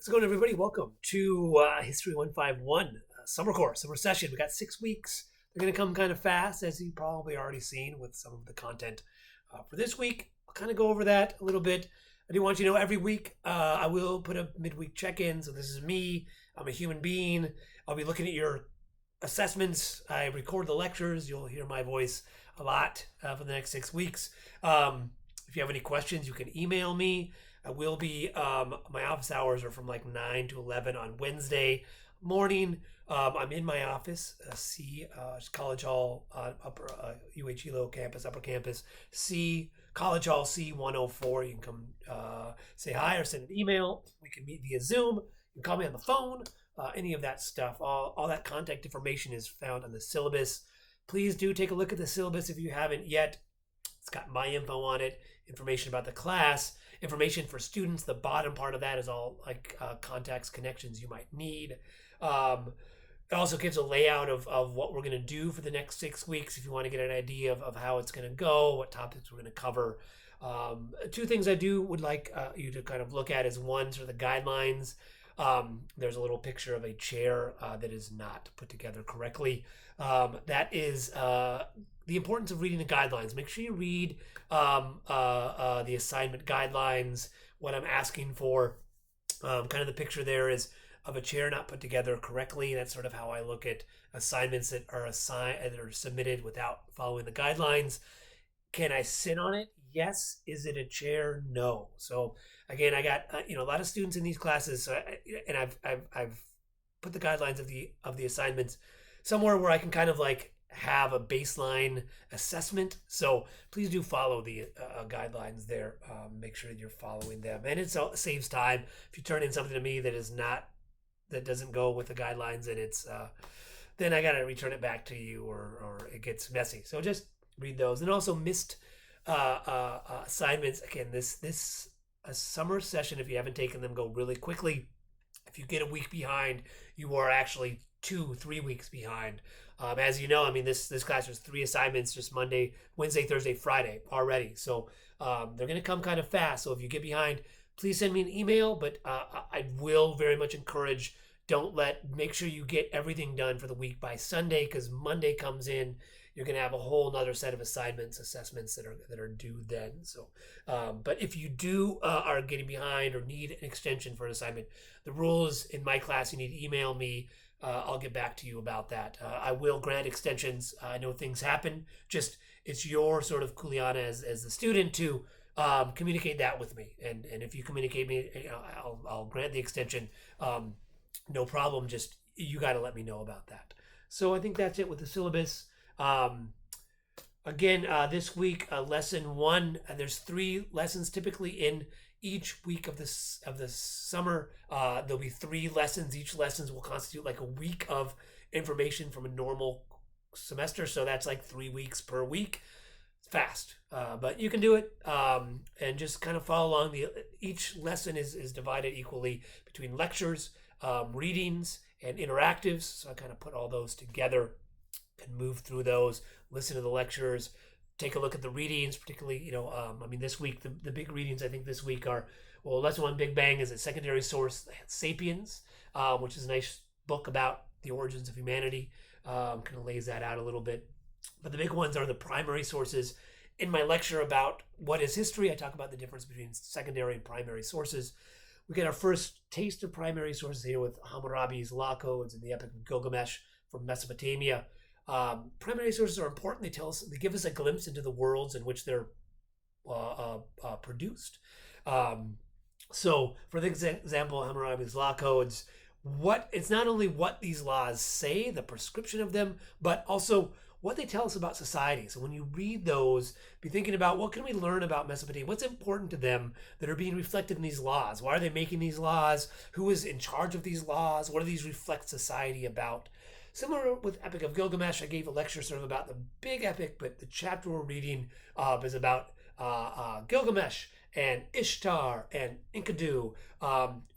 How's it going, everybody? Welcome to History 151 summer course, summer session. We got 6 weeks. They're going to come kind of fast, as you've probably already seen with some of the content for this week. I'll kind of go over that a little bit. I do want you to know every week I will put a midweek check-in. So this is me. I'm a human being. I'll be looking at your assessments. I record the lectures. You'll hear my voice a lot for the next 6 weeks. If you have any questions, you can email me. I will be, my office hours are from like 9 to 11 on Wednesday morning. I'm in my office, College Hall, upper UH Hilo campus, upper campus, College Hall C104. You can come say hi or send an email. We can meet via Zoom. You can call me on the phone, any of that stuff. All that contact information is found on the syllabus. Please do take a look at the syllabus if you haven't yet. It's got my info on it, information about the class, information for students. The bottom part of that is all like contacts, connections you might need. It also gives a layout of what we're going to do for the next 6 weeks if you want to get an idea of how it's going to go, what topics we're going to cover. Two things I would like you to kind of look at is one, sort of the guidelines. There's a little picture of a chair that is not put together correctly. That is the importance of reading the guidelines. Make sure you read the assignment guidelines, what I'm asking for. Kind of the picture there is of a chair not put together correctly. That's sort of how I look at assignments that are submitted without following the guidelines. Can I sit on it? Yes. Is it a chair? No. So again, I got a lot of students in these classes, so I've put the guidelines of the assignments somewhere where I can kind of like have a baseline assessment. So please do follow the guidelines there. Make sure that you're following them, and it saves time. If you turn in something to me that doesn't go with the guidelines, and it's then I gotta return it back to you, or it gets messy. So just read those, and also missed assignments. Again, this a summer session, if you haven't taken them, go really quickly. If you get a week behind, you are actually 2-3 weeks behind. As you know, I mean, this class was 3 assignments, just Monday, Wednesday, Thursday, Friday already. So they're going to come kind of fast. So if you get behind, please send me an email. But I will very much encourage, make sure you get everything done for the week by Sunday, because Monday comes in, you're going to have a whole nother set of assessments that are due then. So, but if you are getting behind or need an extension for an assignment, the rules in my class, you need to email me. I'll get back to you about that. I will grant extensions. I know things happen. Just it's your sort of kuleana as the student to communicate that with me. And if you communicate me, I'll grant the extension. No problem. Just you got to let me know about that. So I think that's it with the syllabus. Again, this week, lesson 1. There's 3 lessons typically in each week of the summer. There'll be 3 lessons. Each lessons will constitute like a week of information from a normal semester. So that's like 3 weeks per week. It's fast, but you can do it, and just kind of follow along. Each lesson is divided equally between lectures, readings, and interactives. So I kind of put all those together and move through those, listen to the lectures, take a look at the readings, particularly, this week, the big readings I think this week are, lesson 1, Big Bang, is a secondary source, Sapiens, which is a nice book about the origins of humanity, kind of lays that out a little bit. But the big ones are the primary sources. In my lecture about what is history, I talk about the difference between secondary and primary sources. We get our first taste of primary sources here with Hammurabi's law codes and the Epic of Gilgamesh from Mesopotamia. Primary sources are important. They give us a glimpse into the worlds in which they're produced. So, for the example, Hammurabi's law codes, it's not only what these laws say, the prescription of them, but also what they tell us about society. So when you read those, be thinking about what can we learn about Mesopotamia? What's important to them that are being reflected in these laws? Why are they making these laws? Who is in charge of these laws? What do these reflect society about? Similar with Epic of Gilgamesh, I gave a lecture sort of about the big epic, but the chapter we're reading is about Gilgamesh and Ishtar and Enkidu.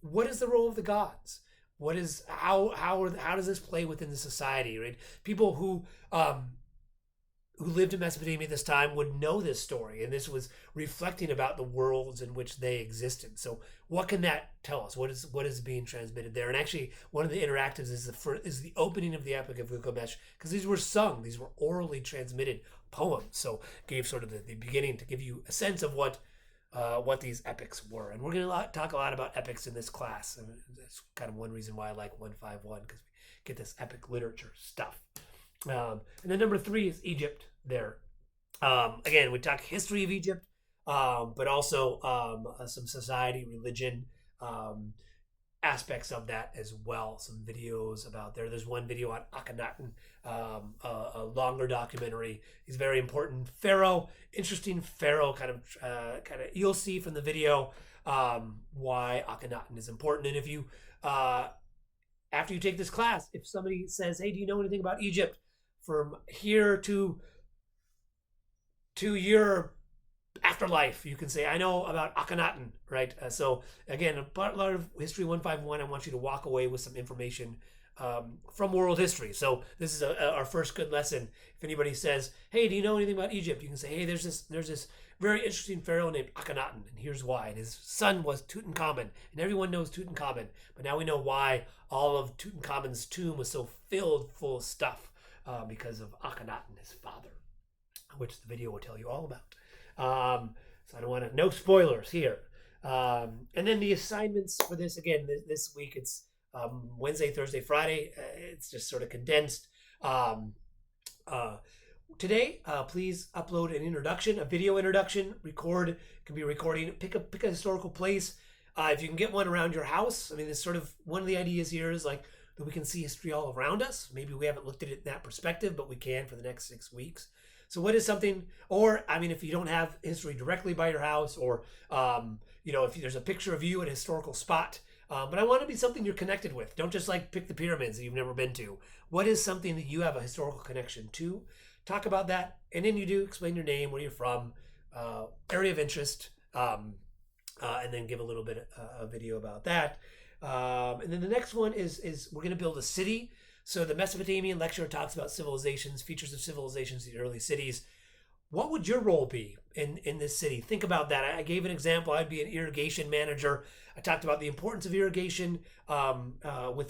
What is the role of the gods? How does this play within the society? Right, people who who lived in Mesopotamia at this time would know this story, and this was reflecting about the worlds in which they existed. So, what can that tell us? What is being transmitted there? And actually, one of the interactives is the opening of the Epic of Gilgamesh, because these were sung, these were orally transmitted poems. So, gave sort of the beginning to give you a sense of what these epics were. And we're going to talk a lot about epics in this class. And that's kind of one reason why I like 151, because we get this epic literature stuff. And then number 3 is Egypt there. Again, we talk history of Egypt, but also some society, religion, aspects of that as well. Some videos about there. There's one video on Akhenaten, a longer documentary. He's a very important pharaoh, interesting pharaoh. Kind of, you'll see from the video why Akhenaten is important. And if you, after you take this class, if somebody says, "Hey, do you know anything about Egypt?" From here to your afterlife, you can say, "I know about Akhenaten," right? So again, a lot of History 151, I want you to walk away with some information from world history. So this is our first good lesson. If anybody says, "Hey, do you know anything about Egypt?" You can say, "Hey, there's this very interesting pharaoh named Akhenaten, and here's why. And his son was Tutankhamun, and everyone knows Tutankhamun, but now we know why all of Tutankhamun's tomb was so filled full of stuff, because of Akhenaten, his father," which the video will tell you all about. So I don't want to, no spoilers here. And then the assignments for this, again, this week, it's Wednesday, Thursday, Friday. It's just sort of condensed. Today, please upload an introduction, a video introduction, record, can be recording, pick a historical place. If you can get one around your house, I mean, it's sort of, one of the ideas here is like, that we can see history all around us. Maybe we haven't looked at it in that perspective, but we can for the next 6 weeks. So what is something, or, I mean, if you don't have history directly by your house, or, if there's a picture of you at a historical spot, but I want to be something you're connected with. Don't just like pick the pyramids that you've never been to. What is something that you have a historical connection to? Talk about that. And then you do explain your name, where you're from, area of interest, and then give a little bit of a video about that. And then the next one is we're going to build a city. So the Mesopotamian lecture talks about civilizations, features of civilizations in the early cities. What would your role be in this city? Think about that. I gave an example. I'd be an irrigation manager. I talked about the importance of irrigation with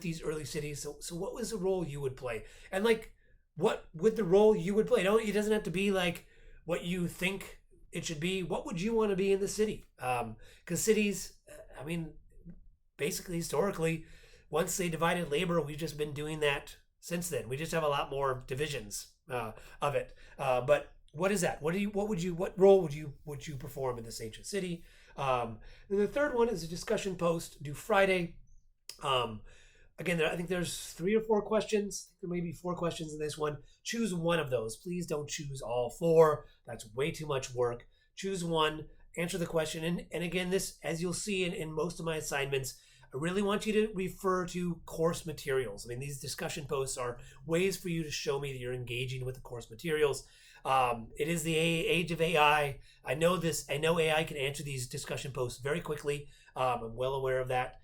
these early cities. So what was the role you would play? And like, what would the role you would play? It doesn't have to be like what you think it should be. What would you want to be in the city? Because cities, I mean, basically, historically, once they divided labor, we've just been doing that since then. We just have a lot more divisions of it. But what is that? What role would you perform in this ancient city? And the third one is a discussion post due Friday. Again, I think there's 3 or 4 questions. There may be 4 questions in this one. Choose one of those. Please don't choose all 4. That's way too much work. Choose one, answer the question. And again, this, as you'll see in most of my assignments, I really want you to refer to course materials. I mean, these discussion posts are ways for you to show me that you're engaging with the course materials. It is the age of AI. I know this. I know AI can answer these discussion posts very quickly. I'm well aware of that.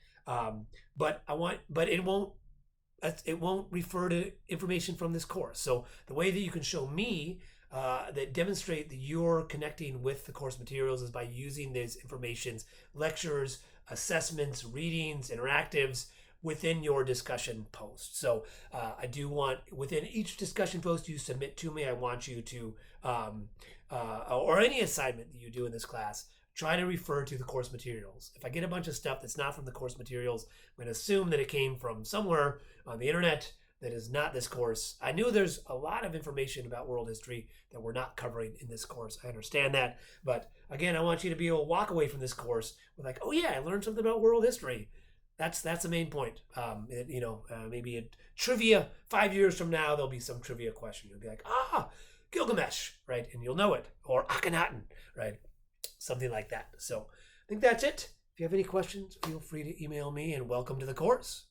But it won't refer to information from this course. So the way that you can show me that demonstrate that you're connecting with the course materials is by using these informations, lectures, assessments, readings, interactives within your discussion post. So I do want, within each discussion post you submit to me, I want you to, or any assignment that you do in this class, try to refer to the course materials. If I get a bunch of stuff that's not from the course materials, I'm going to assume that it came from somewhere on the internet that is not this course. I knew there's a lot of information about world history that we're not covering in this course. I understand that. But again, I want you to be able to walk away from this course with like, oh yeah, I learned something about world history. That's the main point. Maybe a trivia 5 years from now, there'll be some trivia question. You'll be like, Gilgamesh, right? And you'll know it. Or Akhenaten, right? Something like that. So I think that's it. If you have any questions, feel free to email me, and welcome to the course.